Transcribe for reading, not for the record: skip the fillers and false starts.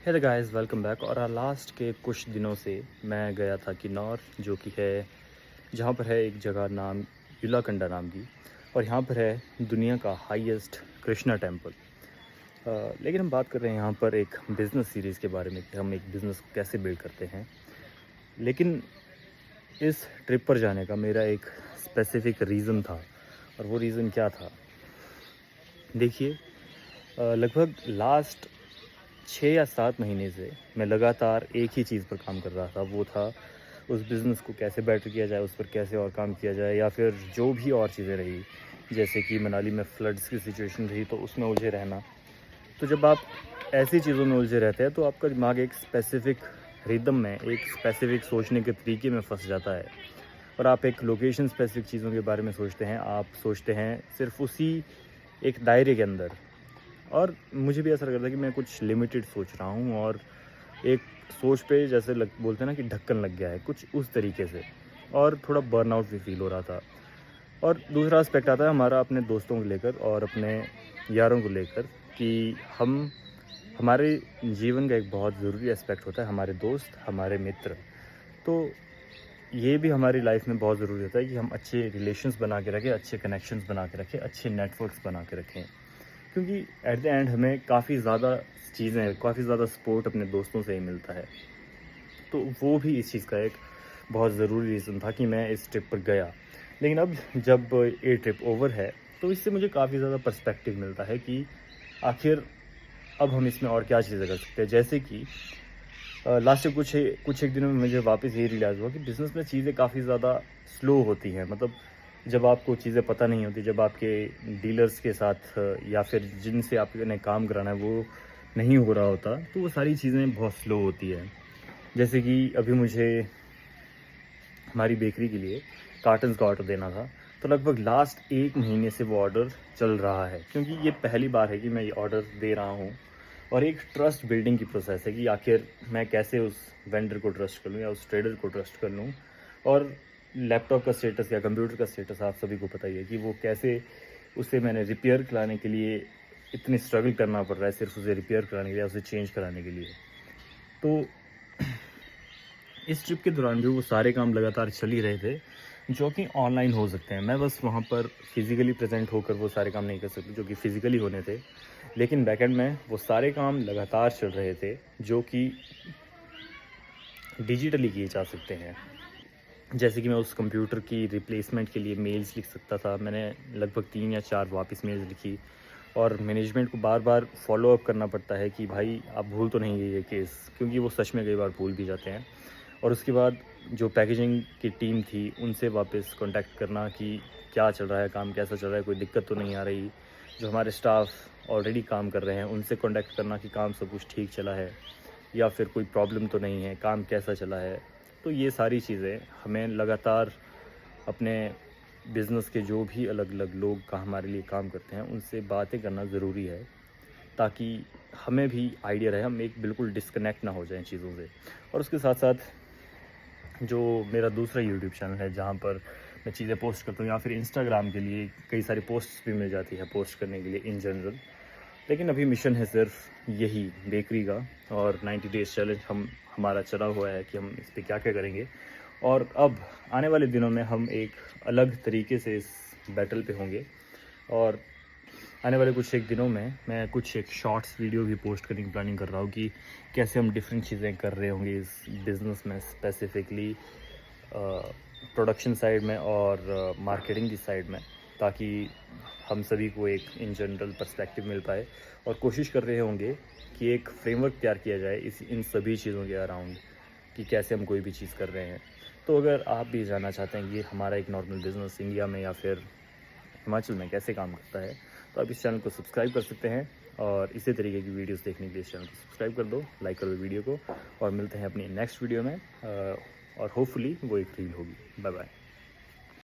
हे guys, welcome back. और last के कुछ दिनों से मैं गया था किन्नौर, जो कि है जहाँ पर है एक जगह नाम युलाकंडा नाम की। और यहाँ पर है दुनिया का हाईएस्ट कृष्णा टेम्पल। लेकिन हम बात कर रहे हैं यहाँ पर एक बिज़नेस सीरीज़ के बारे में कि हम एक बिज़नेस को कैसे बिल्ड करते हैं। लेकिन इस ट्रिप पर जाने का मेरा एक स्पेसिफ़िक रीज़न था, और वो रीज़न क्या था? देखिए, लगभग लास्ट 6 या 7 महीने से मैं लगातार एक ही चीज़ पर काम कर रहा था। वो था उस बिज़नेस को कैसे बेटर किया जाए, उस पर कैसे और काम किया जाए, या फिर जो भी और चीज़ें रही, जैसे कि मनाली में फ्लड्स की सिचुएशन रही तो उसमें उलझे रहना। तो जब आप ऐसी चीज़ों में उलझे रहते हैं तो आपका दिमाग एक स्पेसिफ़िक रिदम में, एक स्पेसिफ़िक सोचने के तरीके में फँस जाता है, और आप एक लोकेशन स्पेसिफ़िक चीज़ों के बारे में सोचते हैं। आप सोचते हैं सिर्फ़ उसी एक दायरे के अंदर। और मुझे भी ऐसा लग रहा था कि मैं कुछ लिमिटेड सोच रहा हूँ, और एक सोच पे जैसे बोलते हैं ना कि ढक्कन लग गया है, कुछ उस तरीके से। और थोड़ा बर्नआउट भी फील हो रहा था। और दूसरा एस्पेक्ट आता है हमारा अपने दोस्तों को लेकर और अपने यारों को लेकर, कि हमारे जीवन का एक बहुत ज़रूरी एस्पेक्ट होता है हमारे दोस्त, हमारे मित्र। तो ये भी हमारी लाइफ में बहुत ज़रूरी होता है कि हम अच्छे रिलेशंस बना के रखें, अच्छे कनेक्शंस बना के रखें, अच्छे नेटवर्क्स बना के रखें। क्योंकि एट द एंड हमें काफ़ी ज़्यादा चीज़ें, काफ़ी ज़्यादा सपोर्ट अपने दोस्तों से ही मिलता है। तो वो भी इस चीज़ का एक बहुत ज़रूरी रीज़न था कि मैं इस ट्रिप पर गया। लेकिन अब जब ये ट्रिप ओवर है तो इससे मुझे काफ़ी ज़्यादा पर्सपेक्टिव मिलता है कि आखिर अब हम इसमें और क्या चीज़ें कर सकते हैं। जैसे कि लास्ट के कुछ एक दिनों में मुझे वापस ये रियलाइज़ हुआ कि बिज़नेस में चीज़ें काफ़ी ज़्यादा स्लो होती हैं। मतलब जब आपको चीज़ें पता नहीं होती, जब आपके डीलर्स के साथ या फिर जिनसे आपने काम कराना है वो नहीं हो रहा होता, तो वो सारी चीज़ें बहुत स्लो होती है। जैसे कि अभी मुझे हमारी बेकरी के लिए कार्टन्स का ऑर्डर देना था, तो लगभग लास्ट 1 महीने से वो ऑर्डर चल रहा है, क्योंकि ये पहली बार है कि मैं ये ऑर्डर दे रहा हूँ। और एक ट्रस्ट बिल्डिंग की प्रोसेस है कि आखिर मैं कैसे उस वेंडर को ट्रस्ट कर लूँ या उस ट्रेडर को ट्रस्ट कर लूँ। और लैपटॉप का स्टेटस या कंप्यूटर का स्टेटस आप सभी को पता ही है कि वो कैसे, उसे मैंने रिपेयर कराने के लिए इतनी स्ट्रगल करना पड़ रहा है, सिर्फ उसे रिपेयर कराने के लिए, उसे चेंज कराने के लिए। तो इस ट्रिप के दौरान जो वो सारे काम लगातार चल ही रहे थे, जो कि ऑनलाइन हो सकते हैं। मैं बस वहाँ पर फिज़िकली प्रेज़ेंट होकर वो सारे काम नहीं कर सकती जो कि फ़िज़िकली होने थे। लेकिन बैकएंड में वो सारे काम लगातार चल रहे थे, जो कि डिजिटली किए जा सकते हैं। जैसे कि मैं उस कंप्यूटर की रिप्लेसमेंट के लिए मेल्स लिख सकता था। मैंने लगभग 3 या 4 वापस मेल्स लिखी, और मैनेजमेंट को बार-बार फ़ॉलो अप करना पड़ता है कि भाई आप भूल तो नहीं गए ये केस, क्योंकि वो सच में कई बार भूल भी जाते हैं। और उसके बाद जो पैकेजिंग की टीम थी, उनसे वापस कॉन्टैक्ट करना कि क्या चल रहा है, काम कैसा चल रहा है, कोई दिक्कत तो नहीं आ रही। जो हमारे स्टाफ ऑलरेडी काम कर रहे हैं, उनसे कॉन्टैक्ट करना कि काम सब कुछ ठीक चला है या फिर कोई प्रॉब्लम तो नहीं है, काम कैसा चला है। तो ये सारी चीज़ें हमें लगातार अपने बिज़नेस के जो भी अलग-अलग लोग का हमारे लिए काम करते हैं, उनसे बातें करना ज़रूरी है, ताकि हमें भी आइडिया रहे, हम एक बिल्कुल डिस्कनेक्ट ना हो जाएँ चीज़ों से। और उसके साथ-साथ जो मेरा दूसरा यूट्यूब चैनल है, जहाँ पर मैं चीज़ें पोस्ट करता हूँ, या फिर इंस्टाग्राम के लिए कई सारी पोस्ट्स भी मिल जाती है पोस्ट करने के लिए इन जनरल। लेकिन अभी मिशन है सिर्फ यही बेकरी का, और 90 डेज़ चैलेंज हमारा चला हुआ है कि हम इस पे क्या-क्या करेंगे। और अब आने वाले दिनों में हम एक अलग तरीके से इस बैटल पे होंगे, और आने वाले कुछ एक दिनों में मैं कुछ एक शॉर्ट्स वीडियो भी पोस्ट करने की प्लानिंग कर रहा हूँ कि कैसे हम डिफरेंट चीज़ें कर रहे होंगे इस बिज़नेस में, स्पेसिफ़िकली प्रोडक्शन साइड में और मार्केटिंग की साइड में, ताकि हम सभी को एक इन जनरल पर्सपेक्टिव मिल पाए। और कोशिश कर रहे होंगे कि एक फ्रेमवर्क तैयार किया जाए इन सभी चीज़ों के अराउंड, कि कैसे हम कोई भी चीज़ कर रहे हैं। तो अगर आप भी जानना चाहते हैं कि हमारा एक नॉर्मल बिज़नेस इंडिया में या फिर हिमाचल में कैसे काम करता है, तो आप इस चैनल को सब्सक्राइब कर सकते हैं। और इसी तरीके की वीडियोस देखने के लिए इस चैनल को सब्सक्राइब कर दो, लाइक कर दो वीडियो को, और मिलते हैं अपनी नेक्स्ट वीडियो में। और होपफुली वो एक रील होगी। Bye bye.